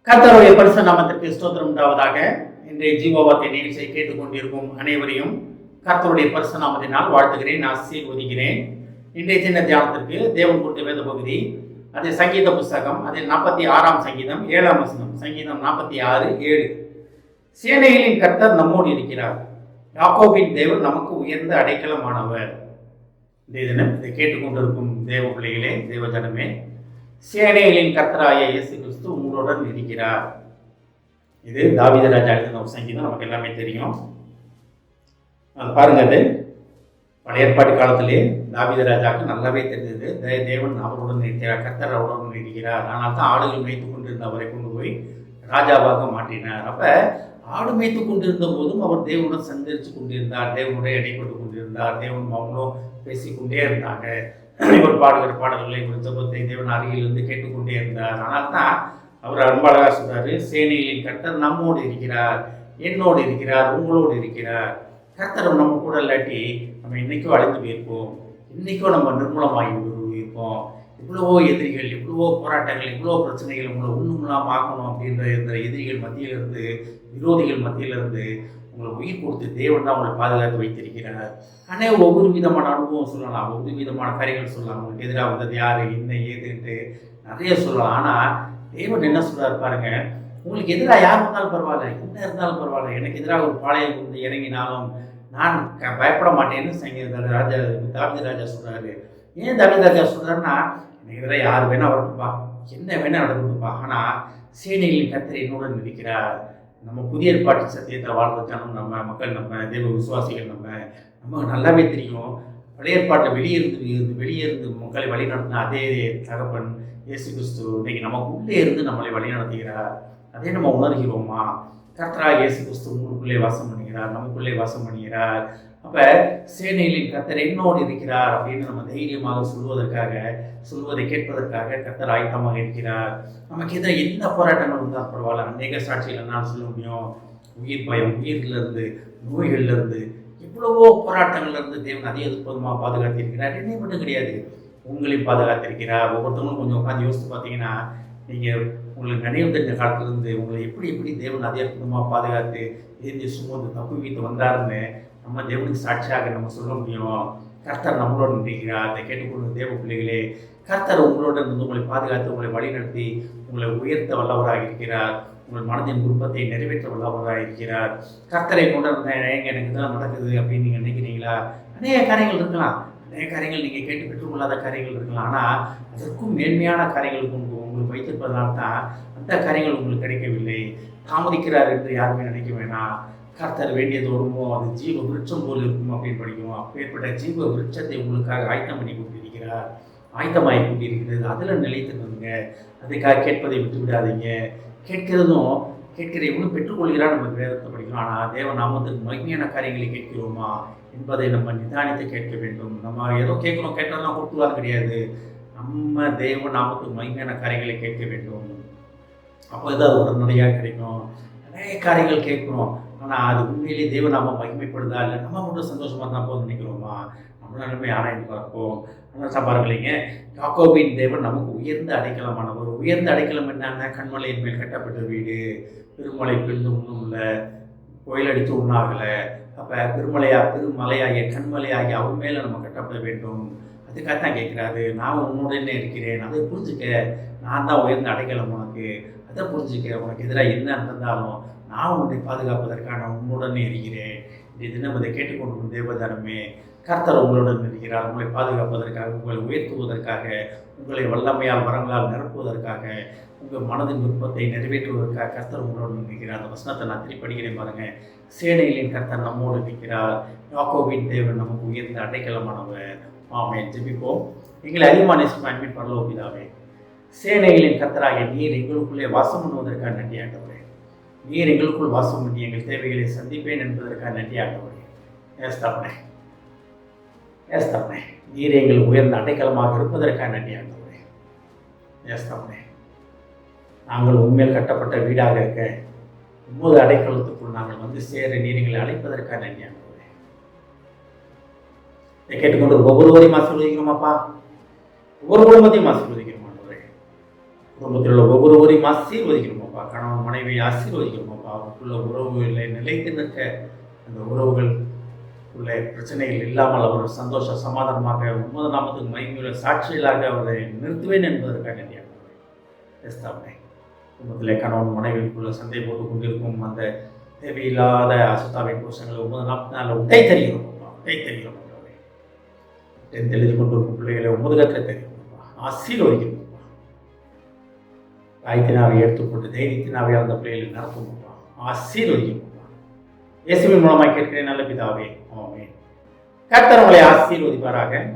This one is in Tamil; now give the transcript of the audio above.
கர்த்தருடைய பரிசுத்த நாமத்திற்கு ஸ்தோத்திரம் உண்டாவதாக. இன்றைய ஜீவவார்த்தை நிகழ்ச்சியை கேட்டுக்கொண்டிருக்கும் அனைவரையும் கர்த்தருடைய பரிசுத்த நாமத்தினால் வாழ்த்துகிறேன், ஆசீர்வதிக்கிறேன். இன்றைய சின்ன தியானத்திற்கு தேவன் கொடுத்த வேத பகுதி அது சங்கீத புஸ்தகம், அதில் 46ஆம் சங்கீதம் 7ஆம் வசனம். சங்கீதம் 46:7. சேனைகளின் கர்த்தர் நம்மோடு இருக்கிறார், யாக்கோபின் தேவன் நமக்கு உயர்ந்த அடைக்கலமானவர். இன்றைய தினம் இதை கேட்டுக்கொண்டிருக்கும் தேவ பிள்ளைகளே, தேவ ஜனமே, சேனைகளின் கர்த்தராகிய இயேசு கிறிஸ்து உங்களுடன் இருக்கிறார். இது தாவீது ராஜா எழுதின ஒரு சங்கீதம், நமக்கு எல்லாமே தெரியும். அது பாருங்க, அது பழைய ஏற்பாட்டு காலத்திலே தாவீது ராஜாவுக்கு நல்லாவே தெரிஞ்சது. தேவன் அவருடன் இருக்கிறார், கர்த்தர் அவருடன் இருக்கிறார். ஆனால் தான் ஆடுகள் மேய்த்து கொண்டிருந்த அவரை கொண்டு போய் ராஜாவாக மாற்றினார். அப்ப ஆடு மேய்த்து கொண்டிருந்த போதும் அவர் தேவனுடன் சந்தரித்து கொண்டிருந்தார், தேவனுடைய இடைப்பட்டு கொண்டிருந்தார், தேவன் அவங்களும் பேசிக்கொண்டே இருந்தாங்க. இவர் பாடுகிற பாடல்களை, ஒரு ஜபத்தை தேவன் அருகிலிருந்து கேட்டுக்கொண்டே இருந்தார். ஆனால் தான் அவர் ரொம்ப அழகாக சொல்றாரு, சேனைகளின் கர்த்தர் நம்மோடு இருக்கிறார், என்னோடு இருக்கிறார், உங்களோடு இருக்கிறார். கர்த்தர் நம்ம கூட இல்லாட்டி நம்ம இன்னைக்கோ அழிந்து போயிருப்போம், இன்னைக்கோ நம்ம நிர்மூலமாகி இருப்போம். இவ்வளவோ எதிரிகள், இவ்வளவோ போராட்டங்கள், இவ்வளோ பிரச்சனைகள் உங்களை ஒன்றும் இல்லாமல் ஆக்கணும் அப்படின்ற இந்த எதிரிகள் மத்தியிலிருந்து, விரோதிகள் மத்தியிலிருந்து உங்களை உயிர் கொடுத்து தேவன் தான் உங்களை பாதுகாத்து வைத்திருக்கிறார். ஆனால் ஒவ்வொரு விதமான அனுபவம் சொல்லலாம், ஒவ்வொரு விதமான காரியங்கள் சொல்லலாம். உங்களுக்கு எதிராக வந்தது யார், என்ன ஏதுன்ட்டு நிறைய சொல்லலாம். ஆனால் தேவன் என்ன சொல்றாரு பாருங்க, உங்களுக்கு எதிராக யார் வந்தாலும் பரவாயில்ல, என்ன இருந்தாலும் பரவாயில்ல, எனக்கு எதிராக ஒரு பாளையம் வந்து இறங்கினாலும் நான் பயப்பட மாட்டேன்னு தாவீது ராஜா சொல்றாரு. ஏன் தாவீது ராஜா சொல்றாருன்னா, எனக்கு எதிராக யார் வேணா வரட்டும்பா, என்ன வேணா நடக்கட்டும்பா, ஆனால் சேனைகளின் கர்த்தர் என்னுடன் இருக்கிறார். நம்ம புதிய ஏற்பாட்டு சத்தியத்தை வாழ்ற ஜனம், நம்ம மக்கள், நம்ம தேவ விசுவாசிகள், நமக்கு நல்லாவே தெரியும். பழைய ஏற்பாட்டை வெளியே இருந்து மக்களை வழிநடத்தின அதே தகப்பன் இயேசு கிறிஸ்து இன்னைக்கு நமக்கு உள்ளே இருந்து நம்மளை வழிநடத்துகிறார். அதே நம்ம உணர்கிறோமா? கர்த்தராக இயேசு கிறிஸ்து உங்களுக்குள்ளே வாசம் பண்ணுகிறார், நமக்குள்ளே வாசம் பண்ணுகிறார். அப்போ சேனைகளின் கர்த்தர் என்னோடு இருக்கிறார் அப்படின்னு நம்ம தைரியமாக சொல்வதை கேட்பதற்காக கர்த்தர் ஆயத்தமாக இருக்கிறார். நமக்கு எதிராக என்ன போராட்டங்கள் இருந்தால் பரவாயில்ல, அநேக சாட்சிகள் என்னால் சொல்ல முடியும். உயிர் பயம், உயிரிலிருந்து, நோய்கள்லேருந்து, எவ்வளவோ போராட்டங்கள்லேருந்து தேவன் அதே அற்புதமாக பாதுகாத்திருக்கிறார். என்னை மட்டும் கிடையாது, உங்களையும் பாதுகாத்திருக்கிறார். ஒவ்வொருத்தவங்களும் கொஞ்சம் உட்காந்து யோசித்து பார்த்தீங்கன்னா, நீங்கள் உங்களுக்கு நினைவு தெரிஞ்ச காலத்திலிருந்து உங்களை எப்படி தேவன் அதே அற்புதமாக பாதுகாத்து ஏந்தி சுமந்து தப்பு வீட்டு வந்தாருன்னு நம்ம தேவனுக்கு சாட்சியாக நம்ம சொல்ல முடியும். கர்த்தர் நம்மளோட இருக்கிறார். அதை கேட்டுக்கொண்டு தேவ பிள்ளைகளே, கர்த்தர் உங்களோட இருந்து உங்களை பாதுகாத்து, உங்களை வழிநடத்தி, உங்களை உயர்த்த வல்லவராக இருக்கிறார். உங்கள் மனதின் விருப்பத்தை நிறைவேற்ற வல்லவராக இருக்கிறார். கர்த்தரை கொண்டு எனக்கு இதெல்லாம் நடக்குது அப்படின்னு நீங்கள் நினைக்கிறீங்களா? அநேக காரியங்கள் இருக்கலாம், அநேக காரியங்கள் நீங்கள் கேட்டு பெற்றுக்கொள்ளாத காரியங்கள் இருக்கலாம். ஆனால் அதற்கும் மேன்மையான காரியங்கள் உங்களுக்கு வைத்திருப்பதனால தான் அந்த காரியங்கள் உங்களுக்கு கிடைக்கவில்லை. தாமதிக்கிறார் என்று யாருமே நினைக்க வேணாம். கர்த்தர் வேண்டியது வருமோ அது ஜீவ விருட்சம் போல் இருக்கும் அப்படின்னு படிக்கும். அப்பேற்பட்ட ஜீவ விருட்சத்தை உங்களுக்காக ஆயத்தம் பண்ணி கொண்டிருக்கிறார், ஆயத்தமாகி கொண்டிருக்கிறது. அதில் நிலைத்திருந்துங்க. அதுக்காக கேட்பதை விட்டு விடாதீங்க. கேட்கிற எவ்வளோ பெற்றுக்கொள்கிறார் நம்ம வேதத்தை படிக்கிறோம். ஆனால் தேவ நாமத்துக்கு மகிமையான காரியங்களை கேட்கிறோமா என்பதை நம்ம நிதானித்து கேட்க வேண்டும். நம்ம ஏதோ கேட்டதெல்லாம் கொடுத்துவாரு கிடையாது. நம்ம தேவ நாமத்துக்கு மகிமையான காரியங்களை கேட்க வேண்டும். அப்போ தான் அது உடனடியாக கிடைக்கும். நிறைய காரியங்கள் கேட்கணும், ஆனால் அது உண்மையிலேயே தேவநாம மகிமைப்படுதா இல்லை நம்ம மட்டும் சந்தோஷமாக தான் போதும் நினைக்கிறோமா? நம்மளாலுமே ஆராய்ந்து பார்ப்போம். ஆனால் பாருங்களீங்க, யாக்கோபின் தேவன் நமக்கு உயர்ந்த அடைக்கலமானவர். உயர்ந்த அடைக்கலம் என்னன்னா, கண்மலையின் மேல் கட்டப்பட்ட வீடு, பெருமலை பிரிந்து ஒன்றும் இல்லை, புயல் அடித்து ஒன்றாகலை. அப்போ பெருமலையாகிய கண்மலையாகிய அவர் மேலே நம்ம கட்டப்பட வேண்டும். அதுக்காகத்தான் கேட்குறாரு, நான் உன்னுடனே இருக்கிறேன், அதை புரிஞ்சுக்க, நான் தான் உயர்ந்த அடைக்கலம் உனக்கு, அதை புரிஞ்சுக்க. உனக்கு எதிராக என்ன இருந்தாலும் நான் உன்னை பாதுகாப்பதற்காக நான் உன்னுடனே இருக்கிறேன். இந்த தினம் இதை கேட்டுக்கொண்டு தேவதானமே, கர்த்தர் உங்களுடன் இருக்கிறார். உங்களை பாதுகாப்பதற்காக, உங்களை உயர்த்துவதற்காக, உங்களை வல்லமையால் வரங்களால் நிரப்புவதற்காக, உங்கள் மனதின் விருப்பத்தை நிறைவேற்றுவதற்காக கர்த்தர் உங்களுடன் இருக்கிறார். அந்த வசனத்தை நான் திருப்பி படிக்கிறேன் பாருங்க. சேனைகளின் கர்த்தர் நம்மோடு இருக்கிறார், யாக்கோபின் தேவன் நமக்கு உயர்ந்த அடைக்கலமானவர். ஆமென். ஜெபிப்போம். எங்களை அதிகமான அட்மிட் பண்ணலோ பிதாவே, சேனைகளின் கர்த்தராகிய நீர் எங்களுக்குள்ளே வாசம் பண்ணுவதற்காக நன்றி ஆண்டவரே. நீர் எங்களுக்குள் வாசம் பண்ணி எங்கள் தேவைகளை சந்திப்பேன் என்பதற்காக நன்றி ஆண்டவரே. ஏஸ்தப்பனே, நீர் எங்கள் உயர்ந்த அடைக்கலமாக இருப்பதற்காக நன்றி ஆண்டவரே. ஏஸ்தப்பனே, நாங்கள் உண்மையில் கட்டப்பட்ட வீடாக இருக்க உமது அடைக்கலத்துக்குள் நாங்கள் வந்து சேர நீர் எங்களை அழைப்பதற்காக நன்றி ஆண்டவரே. இதை கேட்டுக்கொண்டு ஒவ்வொருவரையும் ஆசீர்வதிக்கிறோமாப்பா, ஒவ்வொரு குடும்பத்தையும் ஆசீர்வதிக்கிறோம் ஆண்டவரே. குடும்பத்தில் உள்ள ஒவ்வொருவரையும் ஆசீர்வதிக்கிறோமாப்பா. அப்பா. கணவன் மனைவி ஆசீர்வதிக்கணும் அப்பா. அவருக்குள்ள உறவுகளை நிலைத்து நிற்க அந்த உறவுகள் உள்ள பிரச்சனைகள் இல்லாமல் அவர் சந்தோஷ சமாதானமாக உமது நாமத்துக்கு மகிமையுள்ள சாட்சிகளாக அவரை நிறுத்துவேன் என்பதற்காக எஸ்தாமே. குடும்பத்திலே கணவன் மனைவிக்குள்ள சண்டை போட்டுக் கொண்டிருக்கும் அந்த தேவையில்லாத அசுத்தாவின் கோஷங்களை உமது நாமத்தினால உடை தெரிகிறோம் உடை தெரிகிறோம். எழுதி கொண்டிருக்கும் பிள்ளைகளை உமது கற்ற தெரியும் ஆசீர்வதிக்கணும். தாய்த்தினாவை எடுத்துக்கொண்டு தைரியத்தினாவே அந்த பிள்ளைகளை நடத்தும் ஆசீர்வதிக்கணும். இயேசுவின் மூலமாக கேட்கிறேன் நல்ல பிதாவே. ஆமென். கர்த்தர் உங்களை ஆசீர்வதிப்பாராக.